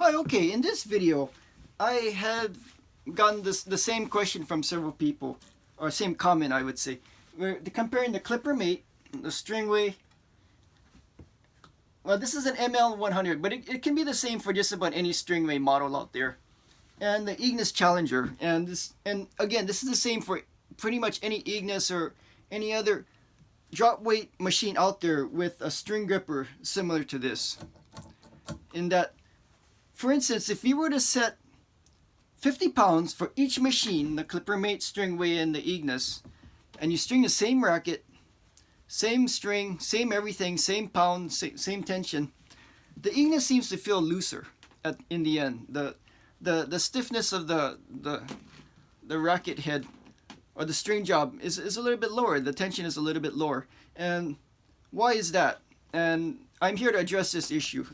Hi, okay, in this video, I had gotten the same question from several people, or same comment I would say. We're comparing the Klippermate, the Stringway. Well, this is an ML100, but it can be the same for just about any Stringway model out there. And the Eagnas Challenger, and again, this is the same for pretty much any Eagnas or any other drop weight machine out there with a string gripper similar to this. In that, for instance, if you were to set 50 pounds for each machine, the Klippermate, Stringway, and the Eagnas, and you string the same racket, same string, same everything, same pound, same tension, the Eagnas seems to feel looser in the end. The stiffness of the racket head or the string job is a little bit lower. The tension is a little bit lower. And why is that? And I'm here to address this issue.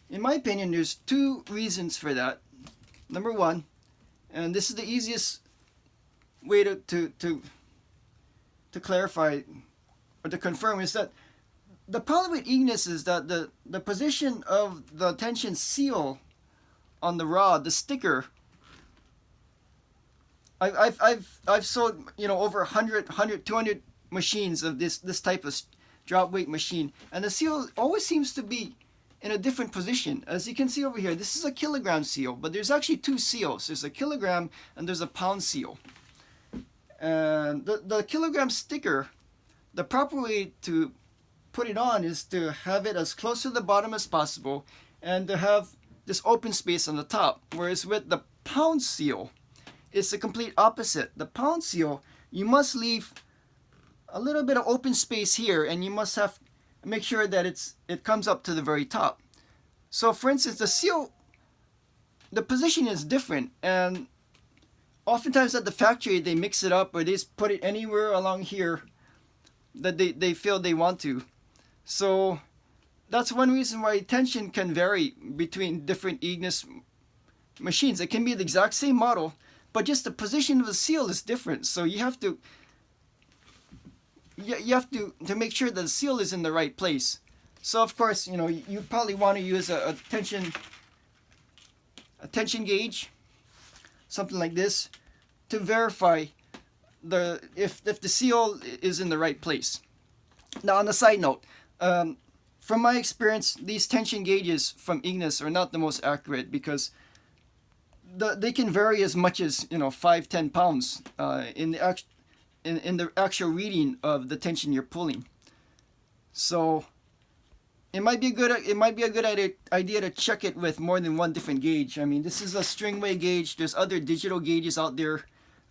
In my opinion, there's two reasons for that. Number one, and this is the easiest way to clarify or to confirm, is that the problem with Eagnas is that the position of the tension seal on the rod, the sticker. I've sold over 100, 200 machines of this type of drop weight machine, and the seal always seems to be in a different position. As you can see over here, this is a kilogram seal, but there's actually two seals. There's a kilogram and there's a pound seal. And the kilogram sticker, the proper way to put it on is to have it as close to the bottom as possible and to have this open space on the top. Whereas with the pound seal, it's the complete opposite. The pound seal, you must leave a little bit of open space here, and you must make sure that it comes up to the very top. So for instance, the seal, the position is different, and oftentimes at the factory they mix it up or they just put it anywhere along here that they feel they want to. So that's one reason why tension can vary between different Eagnas machines. It can be the exact same model, but just the position of the seal is different. So you have to make sure that the seal is in the right place. So of course, you probably want to use a tension gauge, something like this, to verify if the seal is in the right place. Now, on a side note, from my experience, these tension gauges from Eagnas are not the most accurate because they can vary as much as 5-10 pounds in the actual reading of the tension you're pulling. So it might be a good idea to check it with more than one different gauge. I mean, this is a Stringway gauge. There's other digital gauges out there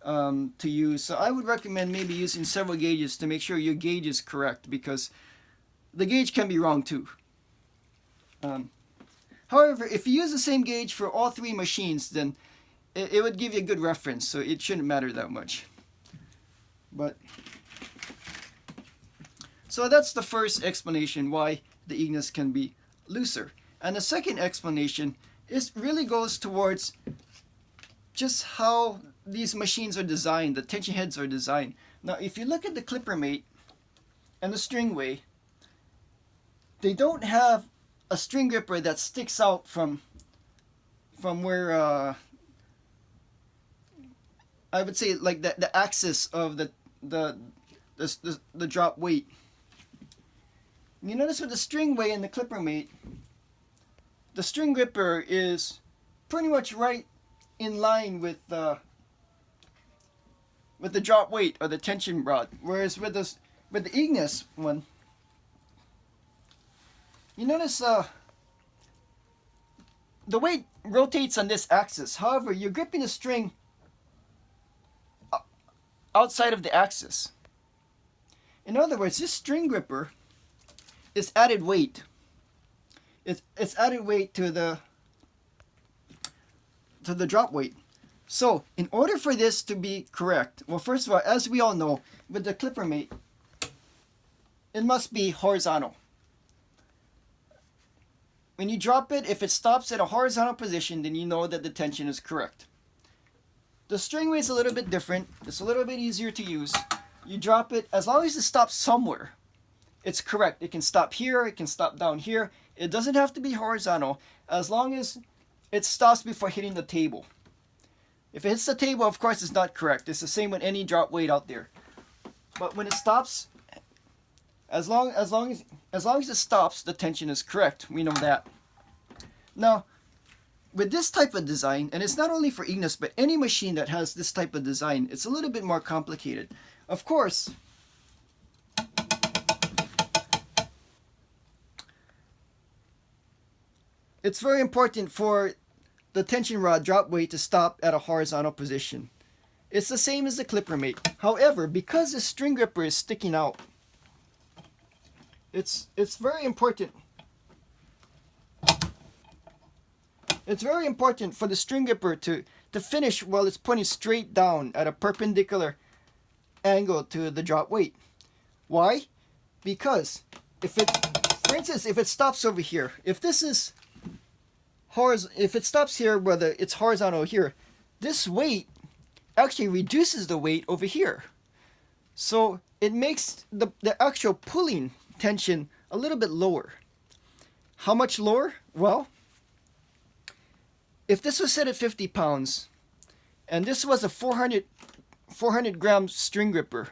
to use. So I would recommend maybe using several gauges to make sure your gauge is correct, because the gauge can be wrong too. However, if you use the same gauge for all three machines, then it would give you a good reference, so it shouldn't matter that much. So that's the first explanation why the Eagnas can be looser. And the second explanation really goes towards just how these machines are designed, the tension heads are designed. Now, if you look at the Klippermate and the Stringway, they don't have a string gripper that sticks out from where I would say like the axis of the drop weight. You notice with the Stringway and the Klippermate, the string gripper is pretty much right in line with the drop weight or the tension rod. Whereas with the Eagnas one, you notice the weight rotates on this axis. However, you're gripping the string outside of the axis. In other words, this string gripper is added weight. It's added weight to the drop weight. So in order for this to be correct, well, first of all, as we all know, with the Klippermate, it must be horizontal. When you drop it, if it stops at a horizontal position, then you know that the tension is correct. The Stringway is a little bit different. It's a little bit easier to use. You drop it, as long as it stops somewhere, it's correct. It can stop here, it can stop down here. It doesn't have to be horizontal. As long as it stops before hitting the table. If it hits the table, of course, it's not correct. It's the same with any drop weight out there. But when it stops, as long as it stops, the tension is correct. We know that. Now, with this type of design, and it's not only for Eagnas, but any machine that has this type of design, it's a little bit more complicated. Of course, it's very important for the tension rod drop weight to stop at a horizontal position. It's the same as the Klippermate. However, because the string gripper is sticking out, it's very important. It's very important for the string gripper to finish while it's pointing straight down at a perpendicular angle to the drop weight. Why? Because for instance, if it stops over here, if it stops here, whether it's horizontal here, this weight actually reduces the weight over here. So it makes the actual pulling tension a little bit lower. How much lower? Well, if this was set at 50 pounds, and this was a 400 gram string gripper,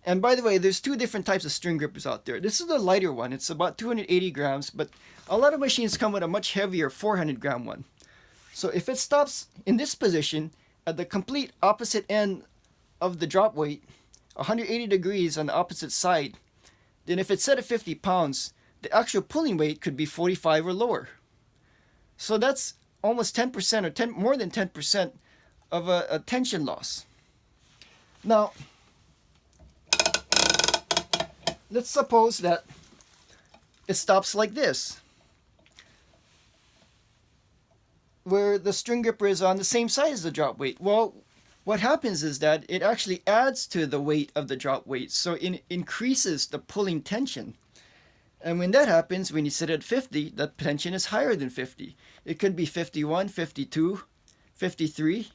and by the way, there's two different types of string grippers out there. This is the lighter one. It's about 280 grams, but a lot of machines come with a much heavier 400 gram one. So if it stops in this position at the complete opposite end of the drop weight, 180 degrees on the opposite side, then if it's set at 50 pounds, the actual pulling weight could be 45 or lower. So that's almost 10% or more than 10% of a tension loss. Now, let's suppose that it stops like this, where the string gripper is on the same side as the drop weight. Well, what happens is that it actually adds to the weight of the drop weight, so it increases the pulling tension. And when that happens, when you sit at 50, the tension is higher than 50. It could be 51, 52, 53.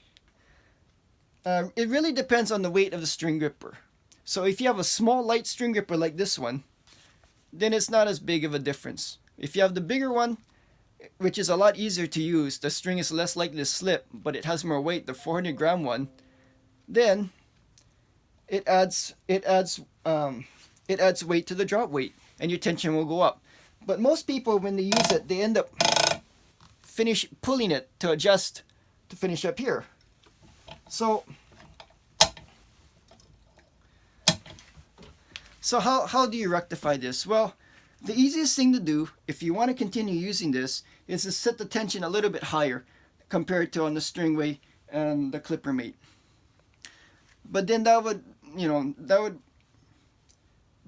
It really depends on the weight of the string gripper. So if you have a small light string gripper like this one, then it's not as big of a difference. If you have the bigger one, which is a lot easier to use, the string is less likely to slip, but it has more weight, the 400 gram one, then it adds weight to the drop weight, and your tension will go up. But most people, when they use it, they end up pulling it to adjust to finish up here. So how do you rectify this? Well, the easiest thing to do, if you want to continue using this, is to set the tension a little bit higher compared to on the Stringway and the Klippermate. But then that would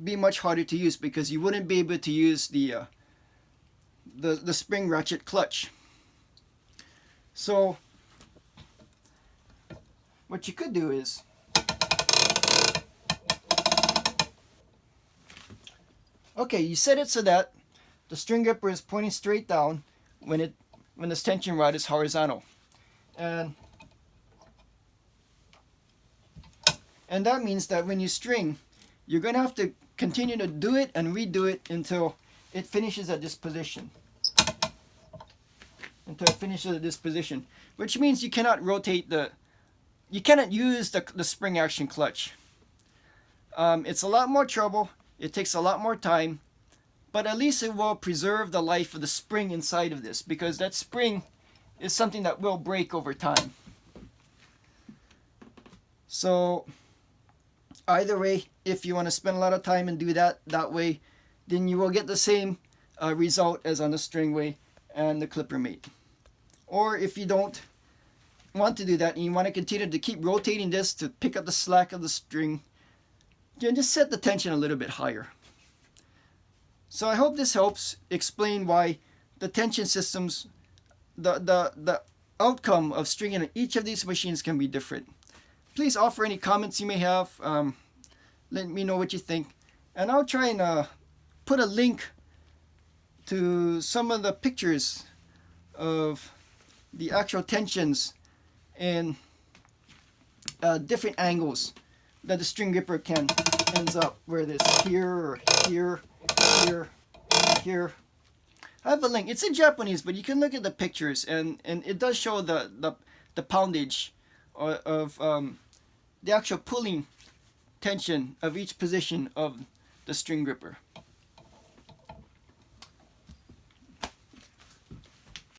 be much harder to use, because you wouldn't be able to use the spring ratchet clutch. So what you could do is, okay, you set it so that the string gripper is pointing straight down when this tension rod is horizontal, and that means that when you string, you're going to have to continue to do it and redo it until it finishes at this position. Which means you cannot you cannot use the spring action clutch. It's a lot more trouble. It takes a lot more time, but at least it will preserve the life of the spring inside of this, because that spring is something that will break over time. So either way, if you want to spend a lot of time and do that way, then you will get the same result as on the Stringway and the Klippermate. Or if you don't want to do that and you want to continue to keep rotating this to pick up the slack of the string, you can just set the tension a little bit higher. So I hope this helps explain why the tension systems, the outcome of stringing each of these machines can be different. Please offer any comments you may have. Let me know what you think. And I'll try and put a link to some of the pictures of the actual tensions in different angles that the string gripper ends up, where it is here or here, here, here. I have a link. It's in Japanese, but you can look at the pictures, and it does show the poundage of the actual pulling tension of each position of the string gripper.